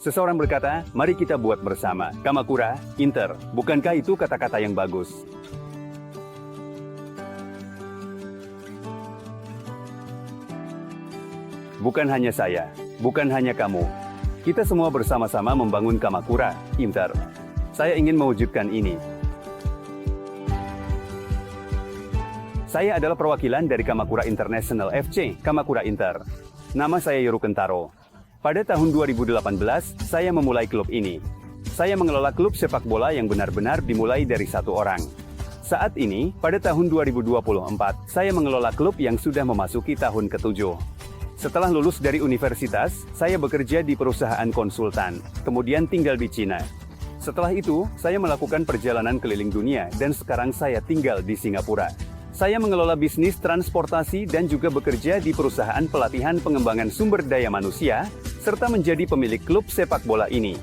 Seseorang berkata, mari kita buat bersama. Kamakura, Inter, bukankah itu kata-kata yang bagus? Bukan hanya saya, bukan hanya kamu. Kita semua bersama-sama membangun Kamakura, Inter. Saya ingin mewujudkan ini. Saya adalah perwakilan dari Kamakura International FC, Kamakura Inter. Nama saya Yoru Kentaro. Pada tahun 2018, saya memulai klub ini. Saya mengelola klub sepak bola yang benar-benar dimulai dari satu orang. Saat ini, pada tahun 2024, saya mengelola klub yang sudah memasuki tahun ke-7. Setelah lulus dari universitas, saya bekerja di perusahaan konsultan, kemudian tinggal di Cina. Setelah itu, saya melakukan perjalanan keliling dunia dan sekarang saya tinggal di Singapura. Saya mengelola bisnis transportasi dan juga bekerja di perusahaan pelatihan pengembangan sumber daya manusia, serta menjadi pemilik klub sepak bola ini.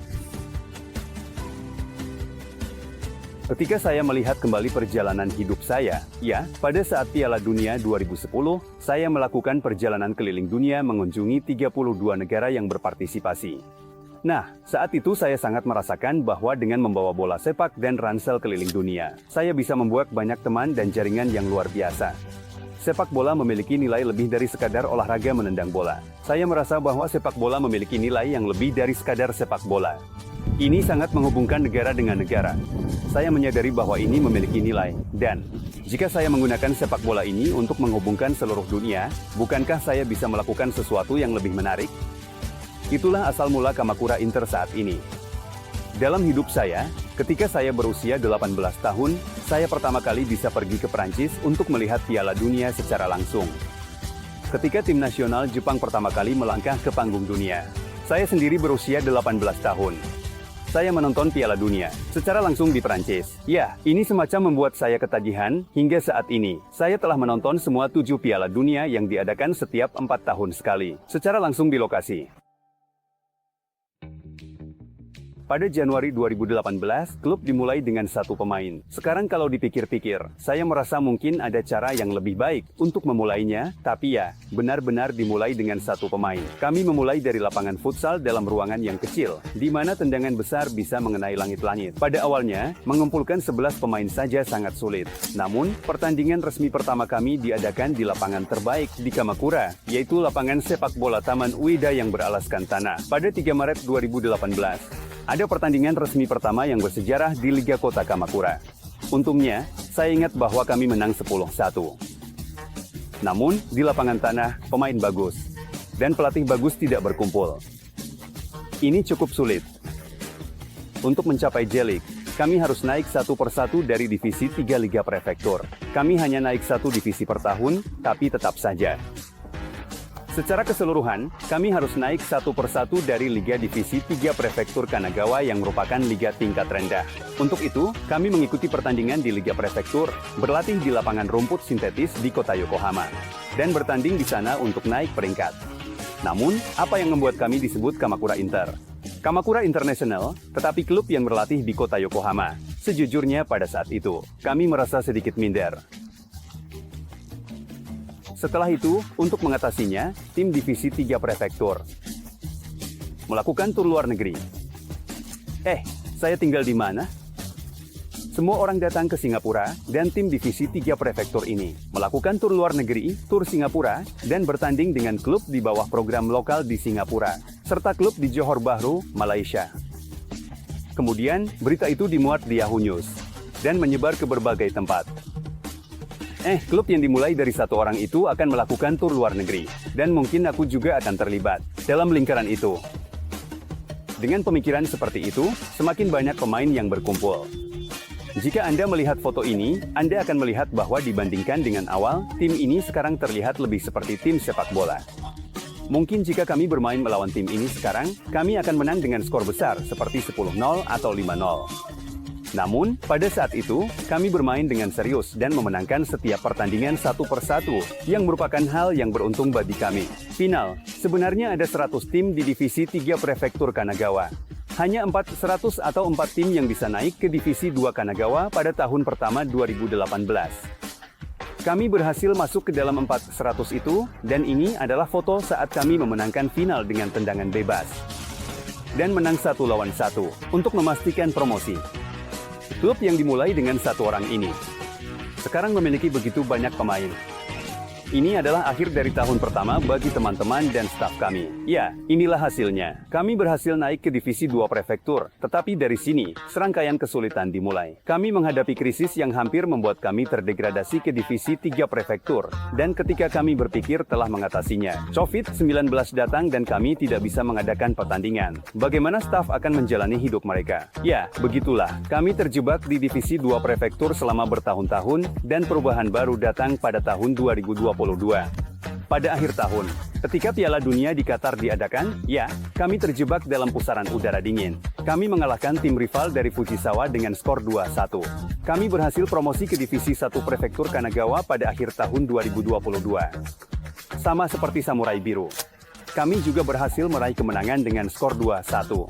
Ketika saya melihat kembali perjalanan hidup saya, ya, pada saat Piala Dunia 2010, saya melakukan perjalanan keliling dunia mengunjungi 32 negara yang berpartisipasi. Nah, saat itu saya sangat merasakan bahwa dengan membawa bola sepak dan ransel keliling dunia, saya bisa membuat banyak teman dan jaringan yang luar biasa. Sepak bola memiliki nilai lebih dari sekadar olahraga menendang bola. Saya merasa bahwa sepak bola memiliki nilai yang lebih dari sekadar sepak bola. Ini sangat menghubungkan negara dengan negara. Saya menyadari bahwa ini memiliki nilai, dan jika saya menggunakan sepak bola ini untuk menghubungkan seluruh dunia, bukankah saya bisa melakukan sesuatu yang lebih menarik? Itulah asal mula Kamakura Inter saat ini. Dalam hidup saya, ketika saya berusia 18 tahun, saya pertama kali bisa pergi ke Perancis untuk melihat Piala Dunia secara langsung. Ketika tim nasional Jepang pertama kali melangkah ke panggung dunia, saya sendiri berusia 18 tahun. Saya menonton Piala Dunia secara langsung di Perancis. Ya, ini semacam membuat saya ketagihan. Hingga saat ini, saya telah menonton semua 7 Piala Dunia yang diadakan setiap 4 tahun sekali, secara langsung di lokasi. Pada Januari 2018, klub dimulai dengan 1 pemain. Sekarang kalau dipikir-pikir, saya merasa mungkin ada cara yang lebih baik untuk memulainya, tapi ya, benar-benar dimulai dengan 1 pemain. Kami memulai dari lapangan futsal dalam ruangan yang kecil, di mana tendangan besar bisa mengenai langit-langit. Pada awalnya, mengumpulkan 11 pemain saja sangat sulit. Namun, pertandingan resmi pertama kami diadakan di lapangan terbaik di Kamakura, yaitu lapangan sepak bola Taman Ueda yang beralaskan tanah, pada 3 Maret 2018. Ada pertandingan resmi pertama yang bersejarah di Liga Kota Kamakura. Untungnya, saya ingat bahwa kami menang 10-1. Namun, di lapangan tanah, pemain bagus, dan pelatih bagus tidak berkumpul. Ini cukup sulit. Untuk mencapai J-League, kami harus naik satu persatu dari divisi 3 Liga Prefektur. Kami hanya naik 1 divisi per tahun, tapi tetap saja. Secara keseluruhan, kami harus naik satu persatu dari Liga Divisi 3 Prefektur Kanagawa yang merupakan liga tingkat rendah. Untuk itu, kami mengikuti pertandingan di Liga Prefektur, berlatih di lapangan rumput sintetis di kota Yokohama, dan bertanding di sana untuk naik peringkat. Namun, apa yang membuat kami disebut Kamakura Inter? Kamakura International, tetapi klub yang berlatih di kota Yokohama. Sejujurnya pada saat itu, kami merasa sedikit minder. Setelah itu, untuk mengatasinya, tim Divisi 3 Prefektur melakukan tur luar negeri. Saya tinggal di mana? Semua orang datang ke Singapura, dan tim Divisi 3 Prefektur ini melakukan tur luar negeri, tur Singapura, dan bertanding dengan klub di bawah program lokal di Singapura, serta klub di Johor Bahru, Malaysia. Kemudian, berita itu dimuat di Yahoo News, dan menyebar ke berbagai tempat. Klub yang dimulai dari 1 orang itu akan melakukan tur luar negeri, dan mungkin aku juga akan terlibat dalam lingkaran itu. Dengan pemikiran seperti itu, semakin banyak pemain yang berkumpul. Jika Anda melihat foto ini, Anda akan melihat bahwa dibandingkan dengan awal, tim ini sekarang terlihat lebih seperti tim sepak bola. Mungkin jika kami bermain melawan tim ini sekarang, kami akan menang dengan skor besar seperti 10-0 atau 5-0. Namun, pada saat itu, kami bermain dengan serius dan memenangkan setiap pertandingan satu persatu, yang merupakan hal yang beruntung bagi kami. Final, sebenarnya ada 100 tim di Divisi 3 Prefektur Kanagawa. Hanya 400 atau 4 tim yang bisa naik ke Divisi 2 Kanagawa pada tahun pertama 2018. Kami berhasil masuk ke dalam 400 itu, dan ini adalah foto saat kami memenangkan final dengan tendangan bebas. dan menang 1-1 untuk memastikan promosi. Klub yang dimulai dengan 1 orang ini sekarang memiliki begitu banyak pemain. Ini adalah akhir dari tahun pertama bagi teman-teman dan staf kami. Ya, inilah hasilnya. Kami berhasil naik ke divisi 2 prefektur, tetapi dari sini, serangkaian kesulitan dimulai. Kami menghadapi krisis yang hampir membuat kami terdegradasi ke divisi 3 prefektur, dan ketika kami berpikir telah mengatasinya, COVID-19 datang dan kami tidak bisa mengadakan pertandingan. Bagaimana staf akan menjalani hidup mereka? Ya, begitulah. Kami terjebak di divisi 2 prefektur selama bertahun-tahun, dan perubahan baru datang pada tahun 2022. Pada akhir tahun, ketika Piala Dunia di Qatar diadakan, ya, kami terjebak dalam pusaran udara dingin. Kami mengalahkan tim rival dari Fujisawa dengan skor 2-1. Kami berhasil promosi ke divisi 1 prefektur Kanagawa pada akhir tahun 2022. Sama seperti Samurai Biru, kami juga berhasil meraih kemenangan dengan skor 2-1.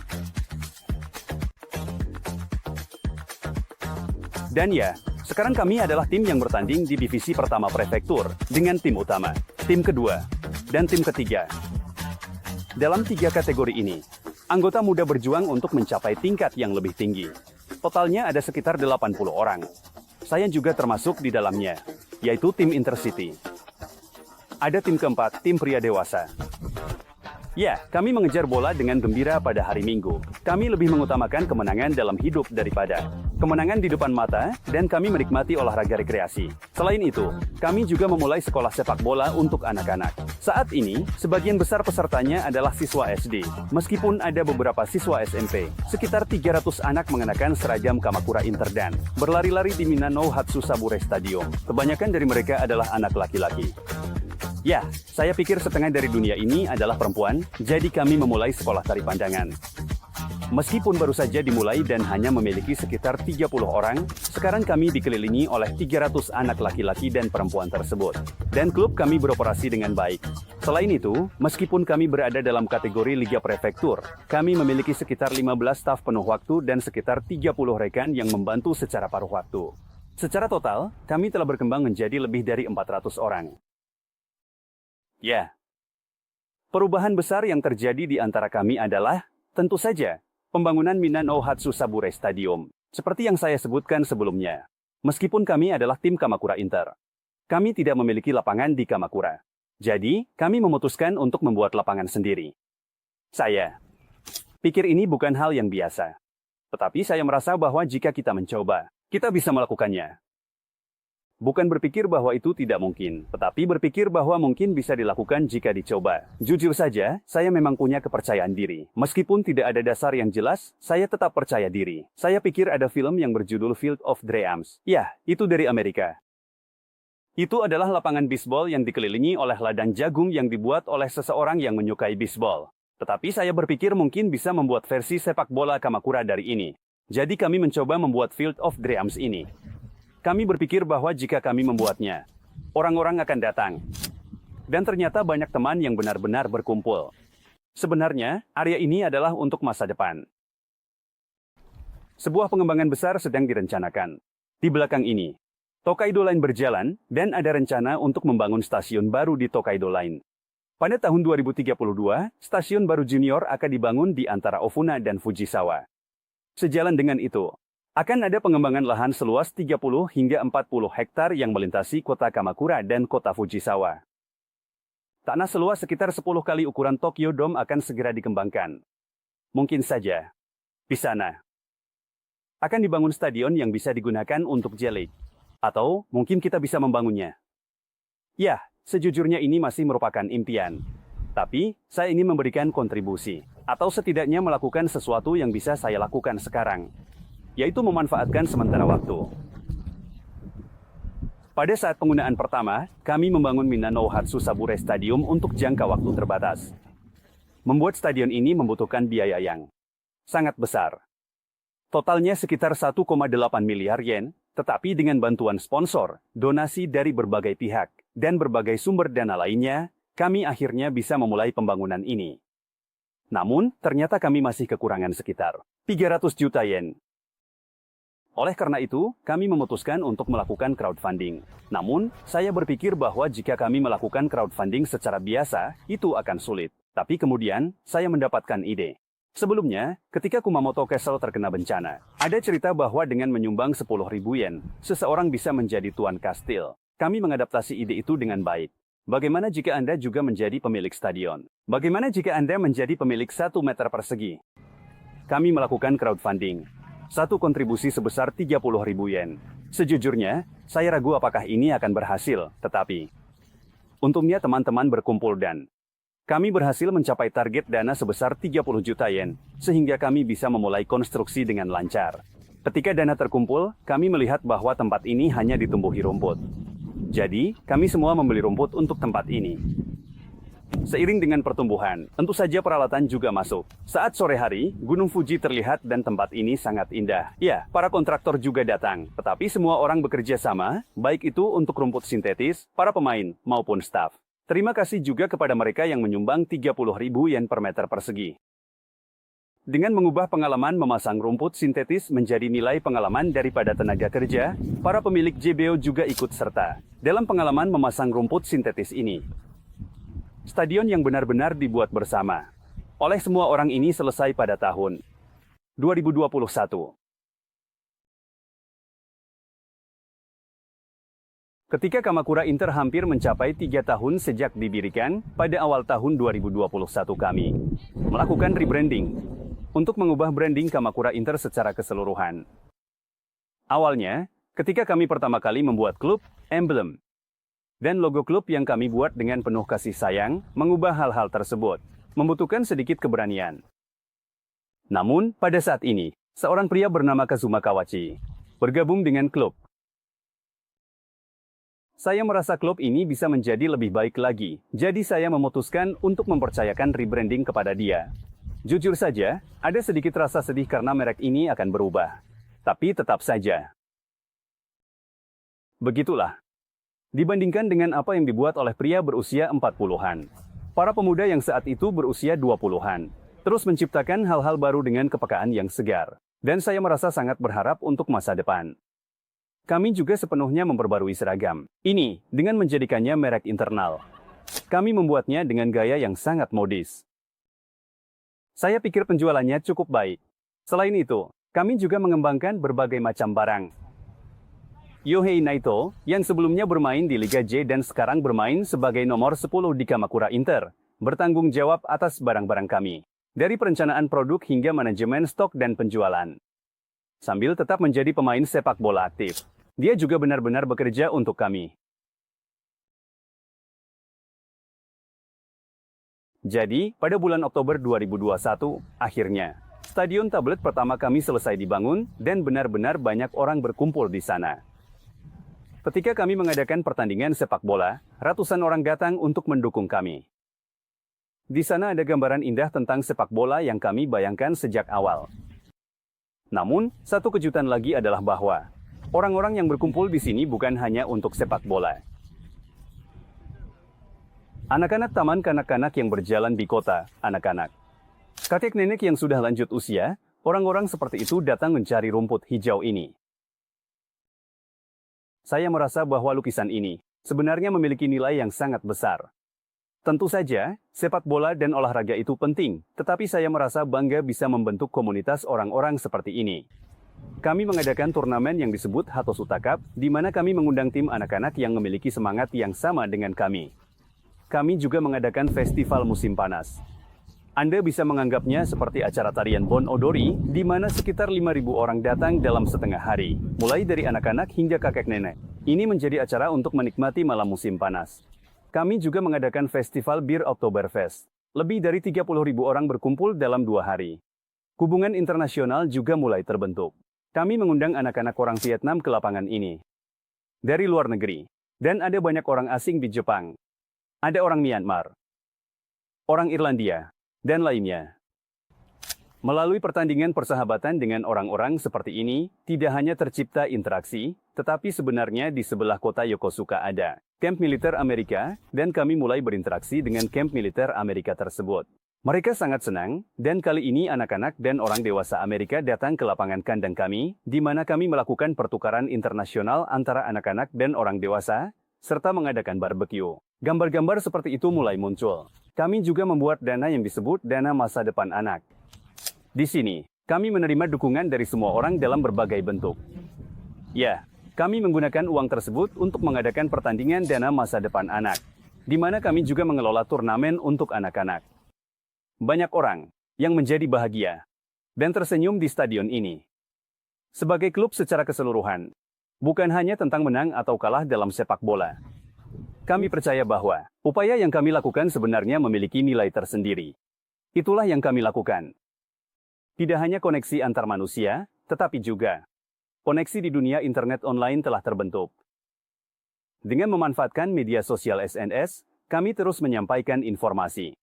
Dan ya, sekarang kami adalah tim yang bertanding di divisi pertama prefektur, dengan tim utama, tim kedua, dan tim ketiga. Dalam 3 kategori ini, anggota muda berjuang untuk mencapai tingkat yang lebih tinggi. Totalnya ada sekitar 80 orang. Saya juga termasuk di dalamnya, yaitu tim Intercity. Ada tim keempat, tim pria dewasa. Ya, kami mengejar bola dengan gembira pada hari Minggu. Kami lebih mengutamakan kemenangan dalam hidup daripada kemenangan di depan mata, dan kami menikmati olahraga rekreasi. Selain itu, kami juga memulai sekolah sepak bola untuk anak-anak. Saat ini, sebagian besar pesertanya adalah siswa SD, meskipun ada beberapa siswa SMP. Sekitar 300 anak mengenakan seragam Kamakura Interdan, berlari-lari di Minano Hatsusabure Stadium. Kebanyakan dari mereka adalah anak laki-laki. Ya, saya pikir setengah dari dunia ini adalah perempuan, jadi kami memulai sekolah tari pandangan. Meskipun baru saja dimulai dan hanya memiliki sekitar 30 orang, sekarang kami dikelilingi oleh 300 anak laki-laki dan perempuan tersebut. Dan klub kami beroperasi dengan baik. Selain itu, meskipun kami berada dalam kategori Liga Prefektur, kami memiliki sekitar 15 staf penuh waktu dan sekitar 30 rekan yang membantu secara paruh waktu. Secara total, kami telah berkembang menjadi lebih dari 400 orang. Ya, perubahan besar yang terjadi di antara kami adalah, tentu saja, pembangunan Minano Hatsusabure Stadium. Seperti yang saya sebutkan sebelumnya, meskipun kami adalah tim Kamakura Inter, kami tidak memiliki lapangan di Kamakura. Jadi, kami memutuskan untuk membuat lapangan sendiri. Saya pikir ini bukan hal yang biasa. Tetapi saya merasa bahwa jika kita mencoba, kita bisa melakukannya. Bukan berpikir bahwa itu tidak mungkin, tetapi berpikir bahwa mungkin bisa dilakukan jika dicoba. Jujur saja, saya memang punya kepercayaan diri. Meskipun tidak ada dasar yang jelas, saya tetap percaya diri. Saya pikir ada film yang berjudul Field of Dreams. Ya, itu dari Amerika. Itu adalah lapangan bisbol yang dikelilingi oleh ladang jagung yang dibuat oleh seseorang yang menyukai bisbol. Tetapi saya berpikir mungkin bisa membuat versi sepak bola Kamakura dari ini. Jadi kami mencoba membuat Field of Dreams ini. Kami berpikir bahwa jika kami membuatnya, orang-orang akan datang. Dan ternyata banyak teman yang benar-benar berkumpul. Sebenarnya, area ini adalah untuk masa depan. Sebuah pengembangan besar sedang direncanakan. Di belakang ini, Tokaido Line berjalan, dan ada rencana untuk membangun stasiun baru di Tokaido Line. Pada tahun 2032, stasiun baru junior akan dibangun di antara Ofuna dan Fujisawa. Sejalan dengan itu, akan ada pengembangan lahan seluas 30 hingga 40 hektar yang melintasi kota Kamakura dan kota Fujisawa. Tanah seluas sekitar 10 kali ukuran Tokyo Dome akan segera dikembangkan. Mungkin saja, di sana akan dibangun stadion yang bisa digunakan untuk J-League. Atau mungkin kita bisa membangunnya. Ya, sejujurnya ini masih merupakan impian. Tapi, saya ingin memberikan kontribusi. Atau setidaknya melakukan sesuatu yang bisa saya lakukan sekarang. Yaitu memanfaatkan sementara waktu. Pada saat penggunaan pertama, kami membangun Minano Hatsusabure Stadium untuk jangka waktu terbatas. Membuat stadion ini membutuhkan biaya yang sangat besar. Totalnya sekitar 1,8 miliar yen, tetapi dengan bantuan sponsor, donasi dari berbagai pihak, dan berbagai sumber dana lainnya, kami akhirnya bisa memulai pembangunan ini. Namun, ternyata kami masih kekurangan sekitar 300 juta yen. Oleh karena itu, kami memutuskan untuk melakukan crowdfunding. Namun, saya berpikir bahwa jika kami melakukan crowdfunding secara biasa, itu akan sulit. Tapi kemudian, saya mendapatkan ide. Sebelumnya, ketika Kumamoto Castle terkena bencana, ada cerita bahwa dengan menyumbang 10.000 yen, seseorang bisa menjadi tuan kastil. Kami mengadaptasi ide itu dengan baik. Bagaimana jika Anda juga menjadi pemilik stadion? Bagaimana jika Anda menjadi pemilik 1 meter persegi? Kami melakukan crowdfunding. Satu kontribusi sebesar 30.000 yen. Sejujurnya, saya ragu apakah ini akan berhasil, tetapi untungnya teman-teman berkumpul dan kami berhasil mencapai target dana sebesar 30 juta yen, sehingga kami bisa memulai konstruksi dengan lancar. Ketika dana terkumpul, kami melihat bahwa tempat ini hanya ditumbuhi rumput. Jadi, kami semua membeli rumput untuk tempat ini. Seiring dengan pertumbuhan, tentu saja peralatan juga masuk. Saat sore hari, Gunung Fuji terlihat dan tempat ini sangat indah. Ya, para kontraktor juga datang, tetapi semua orang bekerja sama, baik itu untuk rumput sintetis, para pemain, maupun staf. Terima kasih juga kepada mereka yang menyumbang 30.000 yen per meter persegi. Dengan mengubah pengalaman memasang rumput sintetis menjadi nilai pengalaman daripada tenaga kerja, para pemilik JBO juga ikut serta dalam pengalaman memasang rumput sintetis ini. Stadion yang benar-benar dibuat bersama oleh semua orang ini selesai pada tahun 2021. Ketika Kamakura Inter hampir mencapai 3 tahun sejak didirikan, pada awal tahun 2021 kami melakukan rebranding untuk mengubah branding Kamakura Inter secara keseluruhan. Awalnya, ketika kami pertama kali membuat klub, emblem, dan logo klub yang kami buat dengan penuh kasih sayang, mengubah hal-hal tersebut membutuhkan sedikit keberanian. Namun, pada saat ini, seorang pria bernama Kazuma Kawachi bergabung dengan klub. Saya merasa klub ini bisa menjadi lebih baik lagi, jadi saya memutuskan untuk mempercayakan rebranding kepada dia. Jujur saja, ada sedikit rasa sedih karena merek ini akan berubah. Tapi tetap saja. Begitulah. Dibandingkan dengan apa yang dibuat oleh pria berusia 40-an. Para pemuda yang saat itu berusia 20-an. Terus menciptakan hal-hal baru dengan kepekaan yang segar. Dan saya merasa sangat berharap untuk masa depan. Kami juga sepenuhnya memperbarui seragam ini dengan menjadikannya merek internal. Kami membuatnya dengan gaya yang sangat modis. Saya pikir penjualannya cukup baik. Selain itu, kami juga mengembangkan berbagai macam barang. Yohei Naito, yang sebelumnya bermain di Liga J dan sekarang bermain sebagai nomor 10 di Kamakura Inter, bertanggung jawab atas barang-barang kami. Dari perencanaan produk hingga manajemen stok dan penjualan. Sambil tetap menjadi pemain sepak bola aktif. Dia juga benar-benar bekerja untuk kami. Jadi, pada bulan Oktober 2021, akhirnya, stadion tablet pertama kami selesai dibangun dan benar-benar banyak orang berkumpul di sana. Ketika kami mengadakan pertandingan sepak bola, ratusan orang datang untuk mendukung kami. Di sana ada gambaran indah tentang sepak bola yang kami bayangkan sejak awal. Namun, satu kejutan lagi adalah bahwa orang-orang yang berkumpul di sini bukan hanya untuk sepak bola. Anak-anak taman kanak-kanak yang berjalan di kota, anak-anak. Kakek nenek yang sudah lanjut usia, orang-orang seperti itu datang mencari rumput hijau ini. Saya merasa bahwa lukisan ini sebenarnya memiliki nilai yang sangat besar. Tentu saja, sepak bola dan olahraga itu penting, tetapi saya merasa bangga bisa membentuk komunitas orang-orang seperti ini. Kami mengadakan turnamen yang disebut Hatosuta Cup, di mana kami mengundang tim anak-anak yang memiliki semangat yang sama dengan kami. Kami juga mengadakan festival musim panas. Anda bisa menganggapnya seperti acara tarian Bon Odori, di mana sekitar 5.000 orang datang dalam setengah hari, mulai dari anak-anak hingga kakek nenek. Ini menjadi acara untuk menikmati malam musim panas. Kami juga mengadakan festival Bir Oktoberfest. Lebih dari 30.000 orang berkumpul dalam 2 hari. Hubungan internasional juga mulai terbentuk. Kami mengundang anak-anak orang Vietnam ke lapangan ini. Dari luar negeri. Dan ada banyak orang asing di Jepang. Ada orang Myanmar. Orang Irlandia. Dan lainnya. Melalui pertandingan persahabatan dengan orang-orang seperti ini, tidak hanya tercipta interaksi, tetapi sebenarnya di sebelah kota Yokosuka ada kamp militer Amerika, dan kami mulai berinteraksi dengan kamp militer Amerika tersebut. Mereka sangat senang, dan kali ini anak-anak dan orang dewasa Amerika datang ke lapangan kandang kami, di mana kami melakukan pertukaran internasional antara anak-anak dan orang dewasa, serta mengadakan barbecue. Gambar-gambar seperti itu mulai muncul. Kami juga membuat dana yang disebut dana masa depan anak. Di sini, kami menerima dukungan dari semua orang dalam berbagai bentuk. Ya, kami menggunakan uang tersebut untuk mengadakan pertandingan dana masa depan anak, di mana kami juga mengelola turnamen untuk anak-anak. Banyak orang yang menjadi bahagia dan tersenyum di stadion ini. Sebagai klub secara keseluruhan, bukan hanya tentang menang atau kalah dalam sepak bola. Kami percaya bahwa upaya yang kami lakukan sebenarnya memiliki nilai tersendiri. Itulah yang kami lakukan. Tidak hanya koneksi antar manusia, tetapi juga koneksi di dunia internet online telah terbentuk. Dengan memanfaatkan media sosial SNS, kami terus menyampaikan informasi.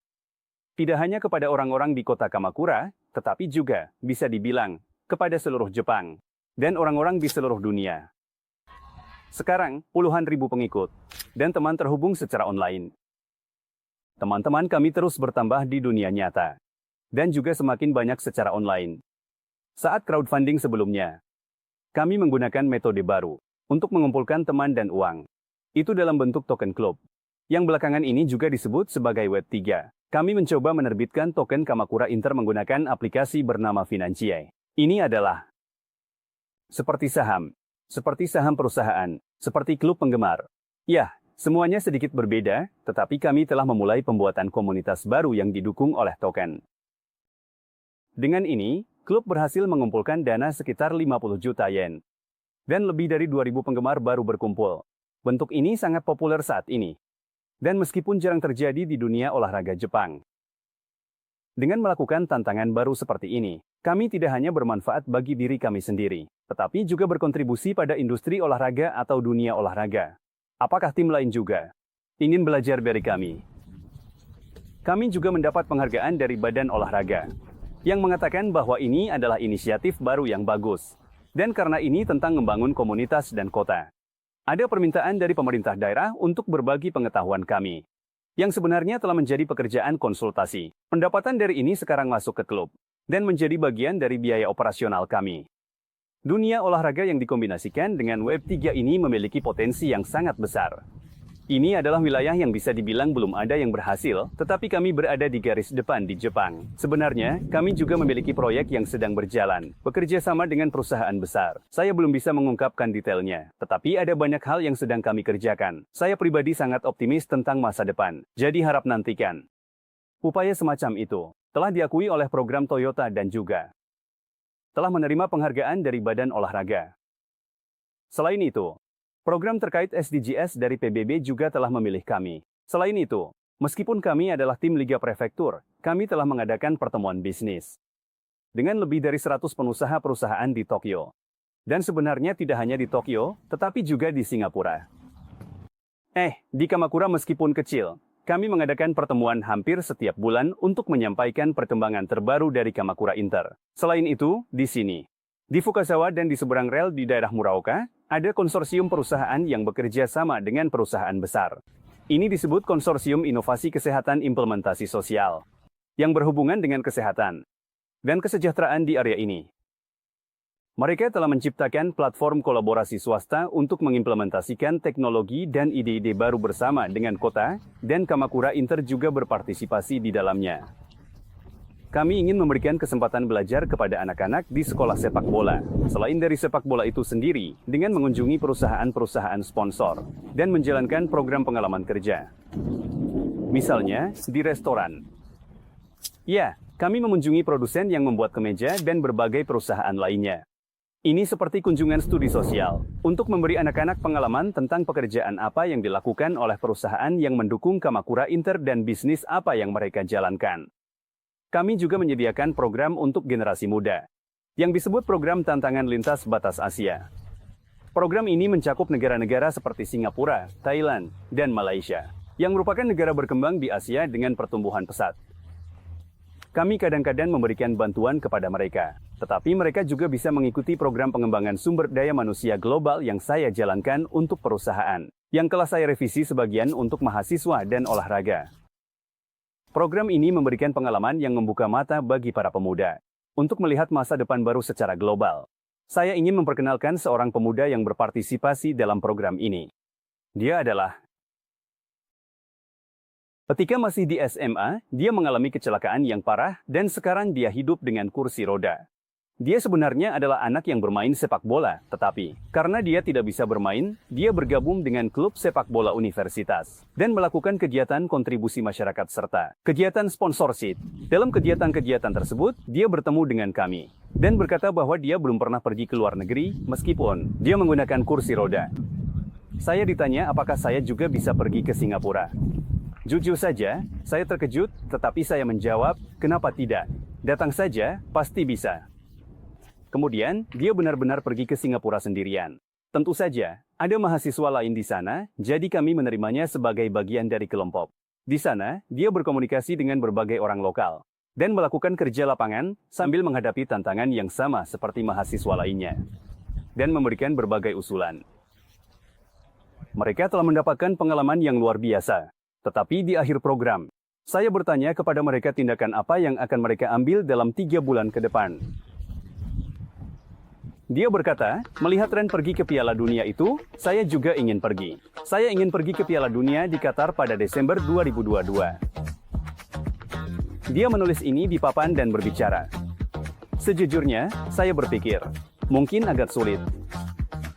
Tidak hanya kepada orang-orang di kota Kamakura, tetapi juga bisa dibilang kepada seluruh Jepang dan orang-orang di seluruh dunia. Sekarang, puluhan ribu pengikut dan teman terhubung secara online. Teman-teman kami terus bertambah di dunia nyata dan juga semakin banyak secara online. Saat crowdfunding sebelumnya, kami menggunakan metode baru untuk mengumpulkan teman dan uang. Itu dalam bentuk token klub, yang belakangan ini juga disebut sebagai Web3. Kami mencoba menerbitkan token Kamakura Inter menggunakan aplikasi bernama Financie. Ini adalah seperti saham perusahaan, seperti klub penggemar. Ya, semuanya sedikit berbeda, tetapi kami telah memulai pembuatan komunitas baru yang didukung oleh token. Dengan ini, klub berhasil mengumpulkan dana sekitar 50 juta yen. Dan lebih dari 2.000 penggemar baru berkumpul. Bentuk ini sangat populer saat ini. Dan meskipun jarang terjadi di dunia olahraga Jepang. Dengan melakukan tantangan baru seperti ini, kami tidak hanya bermanfaat bagi diri kami sendiri, tetapi juga berkontribusi pada industri olahraga atau dunia olahraga. Apakah tim lain juga ingin belajar dari kami? Kami juga mendapat penghargaan dari Badan Olahraga yang mengatakan bahwa ini adalah inisiatif baru yang bagus. Dan karena ini tentang membangun komunitas dan kota. Ada permintaan dari pemerintah daerah untuk berbagi pengetahuan kami. Yang sebenarnya telah menjadi pekerjaan konsultasi. Pendapatan dari ini sekarang masuk ke klub. Dan menjadi bagian dari biaya operasional kami. Dunia olahraga yang dikombinasikan dengan Web3 ini memiliki potensi yang sangat besar. Ini adalah wilayah yang bisa dibilang belum ada yang berhasil, tetapi kami berada di garis depan di Jepang. Sebenarnya, kami juga memiliki proyek yang sedang berjalan, bekerja sama dengan perusahaan besar. Saya belum bisa mengungkapkan detailnya, tetapi ada banyak hal yang sedang kami kerjakan. Saya pribadi sangat optimis tentang masa depan, jadi harap nantikan. Upaya semacam itu telah diakui oleh program Toyota dan juga telah menerima penghargaan dari Badan Olahraga. Selain itu, program terkait SDGs dari PBB juga telah memilih kami. Selain itu, meskipun kami adalah tim Liga Prefektur, kami telah mengadakan pertemuan bisnis dengan lebih dari 100 pengusaha perusahaan di Tokyo. Dan sebenarnya tidak hanya di Tokyo, tetapi juga di Singapura. Di Kamakura meskipun kecil, kami mengadakan pertemuan hampir setiap bulan untuk menyampaikan perkembangan terbaru dari Kamakura Inter. Selain itu, di sini, di Fukasawa dan di seberang rel di daerah Muraoka, ada konsorsium perusahaan yang bekerja sama dengan perusahaan besar. Ini disebut Konsorsium Inovasi Kesehatan Implementasi Sosial, yang berhubungan dengan kesehatan dan kesejahteraan di area ini. Mereka telah menciptakan platform kolaborasi swasta untuk mengimplementasikan teknologi dan ide-ide baru bersama dengan kota, dan Kamakura Inter juga berpartisipasi di dalamnya. Kami ingin memberikan kesempatan belajar kepada anak-anak di sekolah sepak bola, selain dari sepak bola itu sendiri, dengan mengunjungi perusahaan-perusahaan sponsor, dan menjalankan program pengalaman kerja. Misalnya, di restoran. Ya, kami mengunjungi produsen yang membuat kemeja dan berbagai perusahaan lainnya. Ini seperti kunjungan studi sosial, untuk memberi anak-anak pengalaman tentang pekerjaan apa yang dilakukan oleh perusahaan yang mendukung Kamakura Inter dan bisnis apa yang mereka jalankan. Kami juga menyediakan program untuk generasi muda, yang disebut Program Tantangan Lintas Batas Asia. Program ini mencakup negara-negara seperti Singapura, Thailand, dan Malaysia, yang merupakan negara berkembang di Asia dengan pertumbuhan pesat. Kami kadang-kadang memberikan bantuan kepada mereka, tetapi mereka juga bisa mengikuti program pengembangan sumber daya manusia global yang saya jalankan untuk perusahaan, yang telah saya revisi sebagian untuk mahasiswa dan olahraga. Program ini memberikan pengalaman yang membuka mata bagi para pemuda, untuk melihat masa depan baru secara global. Saya ingin memperkenalkan seorang pemuda yang berpartisipasi dalam program ini. Dia adalah Ketika masih di SMA, dia mengalami kecelakaan yang parah dan sekarang dia hidup dengan kursi roda. Dia sebenarnya adalah anak yang bermain sepak bola, tetapi karena dia tidak bisa bermain, dia bergabung dengan klub sepak bola universitas dan melakukan kegiatan kontribusi masyarakat serta kegiatan sponsorship. Dalam kegiatan-kegiatan tersebut, dia bertemu dengan kami dan berkata bahwa dia belum pernah pergi ke luar negeri meskipun dia menggunakan kursi roda. Saya ditanya apakah saya juga bisa pergi ke Singapura. Jujur saja, saya terkejut, tetapi saya menjawab, kenapa tidak? Datang saja, pasti bisa. Kemudian, dia benar-benar pergi ke Singapura sendirian. Tentu saja, ada mahasiswa lain di sana, jadi kami menerimanya sebagai bagian dari kelompok. Di sana, dia berkomunikasi dengan berbagai orang lokal dan melakukan kerja lapangan sambil menghadapi tantangan yang sama seperti mahasiswa lainnya dan memberikan berbagai usulan. Mereka telah mendapatkan pengalaman yang luar biasa. Tetapi di akhir program, saya bertanya kepada mereka tindakan apa yang akan mereka ambil dalam 3 bulan ke depan. Dia berkata, melihat tren pergi ke Piala Dunia itu, saya juga ingin pergi. Saya ingin pergi ke Piala Dunia di Qatar pada Desember 2022. Dia menulis ini di papan dan berbicara. Sejujurnya, saya berpikir, mungkin agak sulit.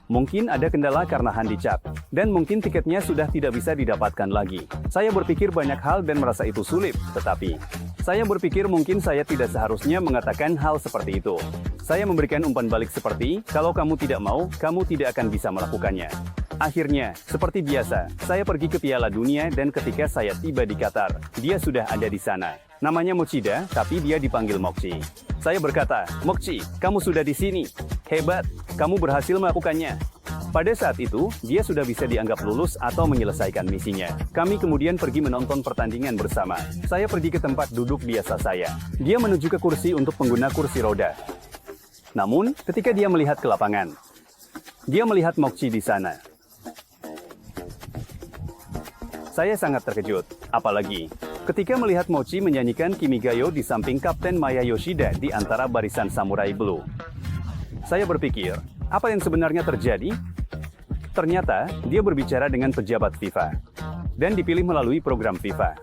Mungkin ada kendala karena handicap, dan mungkin tiketnya sudah tidak bisa didapatkan lagi. Saya berpikir banyak hal dan merasa itu sulit, tetapi saya berpikir mungkin saya tidak seharusnya mengatakan hal seperti itu. Saya memberikan umpan balik seperti, kalau kamu tidak mau, kamu tidak akan bisa melakukannya. Akhirnya, seperti biasa, saya pergi ke Piala Dunia dan ketika saya tiba di Qatar, dia sudah ada di sana. Namanya Mochida, tapi dia dipanggil Mokchi. Saya berkata, Mokchi, kamu sudah di sini. Hebat, kamu berhasil melakukannya. Pada saat itu, dia sudah bisa dianggap lulus atau menyelesaikan misinya. Kami kemudian pergi menonton pertandingan bersama. Saya pergi ke tempat duduk biasa saya. Dia menuju ke kursi untuk pengguna kursi roda. Namun, ketika dia melihat ke lapangan, dia melihat Mokchi di sana. Saya sangat terkejut, apalagi ketika melihat Mochi menyanyikan Kimigayo di samping Kapten Maya Yoshida di antara barisan samurai blue. Saya berpikir, apa yang sebenarnya terjadi? Ternyata, dia berbicara dengan pejabat FIFA dan dipilih melalui program FIFA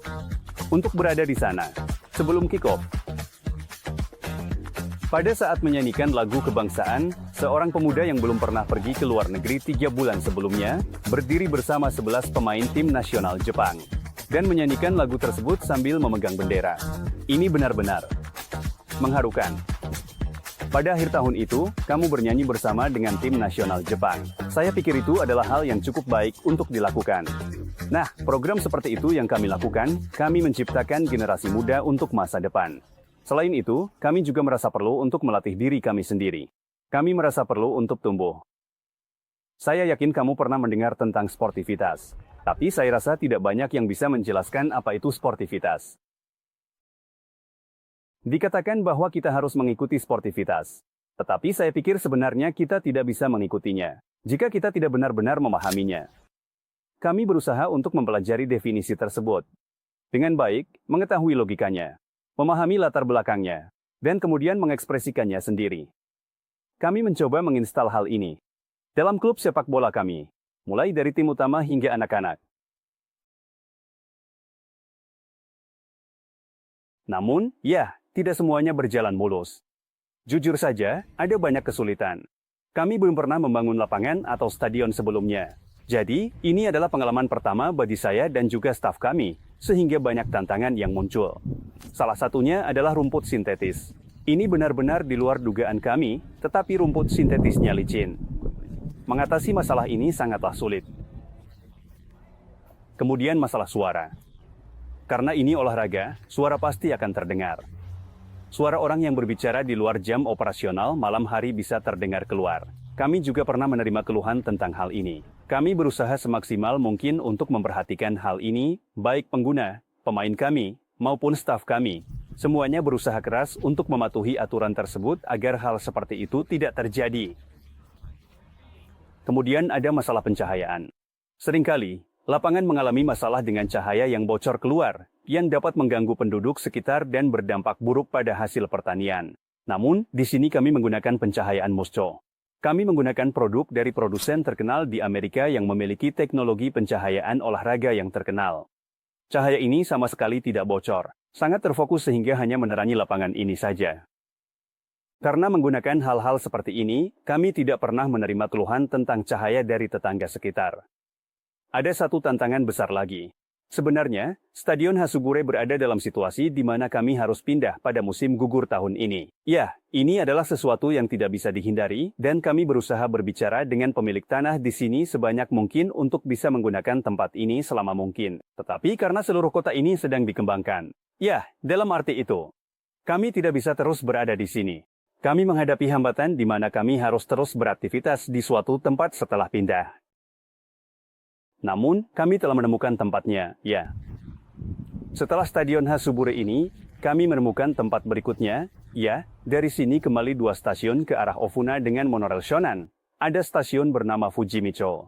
untuk berada di sana sebelum kick-off. Pada saat menyanyikan lagu kebangsaan, seorang pemuda yang belum pernah pergi ke luar negeri 3 bulan sebelumnya, berdiri bersama 11 pemain tim nasional Jepang, dan menyanyikan lagu tersebut sambil memegang bendera. Ini benar-benar mengharukan. Pada akhir tahun itu, kamu bernyanyi bersama dengan tim nasional Jepang. Saya pikir itu adalah hal yang cukup baik untuk dilakukan. Nah, program seperti itu yang kami lakukan, kami menciptakan generasi muda untuk masa depan. Selain itu, kami juga merasa perlu untuk melatih diri kami sendiri. Kami merasa perlu untuk tumbuh. Saya yakin kamu pernah mendengar tentang sportivitas, tapi saya rasa tidak banyak yang bisa menjelaskan apa itu sportivitas. Dikatakan bahwa kita harus mengikuti sportivitas, tetapi saya pikir sebenarnya kita tidak bisa mengikutinya jika kita tidak benar-benar memahaminya. Kami berusaha untuk mempelajari definisi tersebut dengan baik, mengetahui logikanya, memahami latar belakangnya, dan kemudian mengekspresikannya sendiri. Kami mencoba menginstal hal ini dalam klub sepak bola kami, mulai dari tim utama hingga anak-anak. Namun, ya, tidak semuanya berjalan mulus. Jujur saja, ada banyak kesulitan. Kami belum pernah membangun lapangan atau stadion sebelumnya. Jadi, ini adalah pengalaman pertama bagi saya dan juga staf kami, sehingga banyak tantangan yang muncul. Salah satunya adalah rumput sintetis. Ini benar-benar di luar dugaan kami, tetapi rumput sintetisnya licin. Mengatasi masalah ini sangatlah sulit. Kemudian masalah suara. Karena ini olahraga, suara pasti akan terdengar. Suara orang yang berbicara di luar jam operasional malam hari bisa terdengar keluar. Kami juga pernah menerima keluhan tentang hal ini. Kami berusaha semaksimal mungkin untuk memperhatikan hal ini, baik pengguna, pemain kami, maupun staf kami. Semuanya berusaha keras untuk mematuhi aturan tersebut agar hal seperti itu tidak terjadi. Kemudian ada masalah pencahayaan. Seringkali, lapangan mengalami masalah dengan cahaya yang bocor keluar, yang dapat mengganggu penduduk sekitar dan berdampak buruk pada hasil pertanian. Namun, di sini kami menggunakan pencahayaan Musco. Kami menggunakan produk dari produsen terkenal di Amerika yang memiliki teknologi pencahayaan olahraga yang terkenal. Cahaya ini sama sekali tidak bocor. Sangat terfokus sehingga hanya menerangi lapangan ini saja. Karena menggunakan hal-hal seperti ini, kami tidak pernah menerima keluhan tentang cahaya dari tetangga sekitar. Ada satu tantangan besar lagi. Sebenarnya, Stadion Hasubure berada dalam situasi di mana kami harus pindah pada musim gugur tahun ini. Ya, ini adalah sesuatu yang tidak bisa dihindari, dan kami berusaha berbicara dengan pemilik tanah di sini sebanyak mungkin untuk bisa menggunakan tempat ini selama mungkin. Tetapi karena seluruh kota ini sedang dikembangkan. Ya, dalam arti itu, kami tidak bisa terus berada di sini. Kami menghadapi hambatan di mana kami harus terus beraktivitas di suatu tempat setelah pindah. Namun, kami telah menemukan tempatnya, ya. Setelah Stadion Hasubure ini, kami menemukan tempat berikutnya, ya, dari sini kembali 2 stasiun ke arah Ofuna dengan monorail Shonan. Ada stasiun bernama Fujimicho.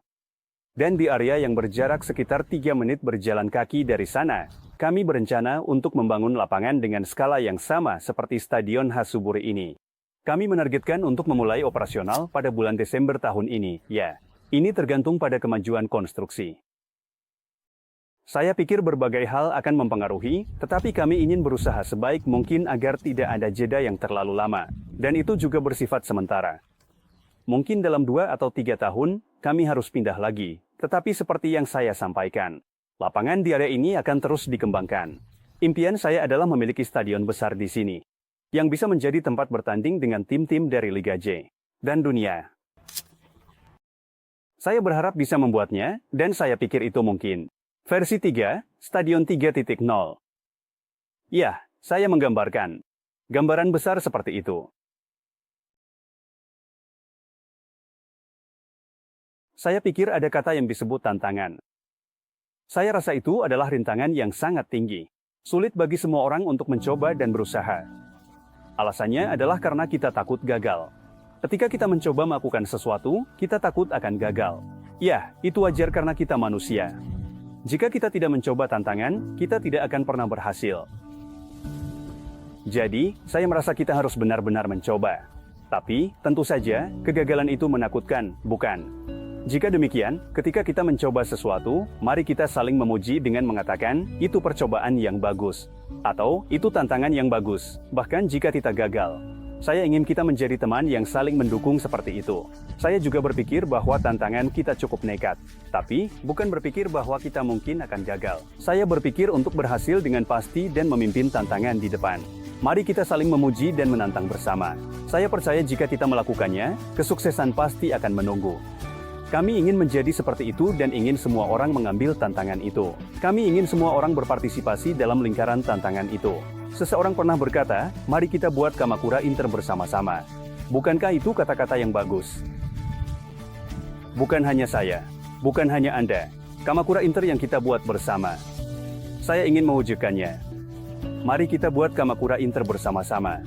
Dan di area yang berjarak sekitar 3 menit berjalan kaki dari sana, kami berencana untuk membangun lapangan dengan skala yang sama seperti Stadion Hasubure ini. Kami menargetkan untuk memulai operasional pada bulan Desember tahun ini, ya. Ini tergantung pada kemajuan konstruksi. Saya pikir berbagai hal akan mempengaruhi, tetapi kami ingin berusaha sebaik mungkin agar tidak ada jeda yang terlalu lama, dan itu juga bersifat sementara. Mungkin dalam 2 atau 3 tahun, kami harus pindah lagi, tetapi seperti yang saya sampaikan, lapangan di area ini akan terus dikembangkan. Impian saya adalah memiliki stadion besar di sini, yang bisa menjadi tempat bertanding dengan tim-tim dari Liga J dan dunia. Saya berharap bisa membuatnya, dan saya pikir itu mungkin. Versi 3, Stadion 3.0. Ya, saya menggambarkan. Gambaran besar seperti itu. Saya pikir ada kata yang disebut tantangan. Saya rasa itu adalah rintangan yang sangat tinggi. Sulit bagi semua orang untuk mencoba dan berusaha. Alasannya adalah karena kita takut gagal. Ketika kita mencoba melakukan sesuatu, kita takut akan gagal. Ya, itu wajar karena kita manusia. Jika kita tidak mencoba tantangan, kita tidak akan pernah berhasil. Jadi, saya merasa kita harus benar-benar mencoba. Tapi, tentu saja, kegagalan itu menakutkan, bukan? Jika demikian, ketika kita mencoba sesuatu, mari kita saling memuji dengan mengatakan, itu percobaan yang bagus. Atau, itu tantangan yang bagus, bahkan jika kita gagal. Saya ingin kita menjadi teman yang saling mendukung seperti itu. Saya juga berpikir bahwa tantangan kita cukup nekat. Tapi, bukan berpikir bahwa kita mungkin akan gagal. Saya berpikir untuk berhasil dengan pasti dan memimpin tantangan di depan. Mari kita saling memuji dan menantang bersama. Saya percaya jika kita melakukannya, kesuksesan pasti akan menunggu. Kami ingin menjadi seperti itu dan ingin semua orang mengambil tantangan itu. Kami ingin semua orang berpartisipasi dalam lingkaran tantangan itu. Seseorang pernah berkata, mari kita buat Kamakura Inter bersama-sama. Bukankah itu kata-kata yang bagus? Bukan hanya saya, bukan hanya Anda. Kamakura Inter yang kita buat bersama. Saya ingin mewujudkannya. Mari kita buat Kamakura Inter bersama-sama.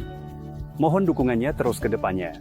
Mohon dukungannya terus ke depannya.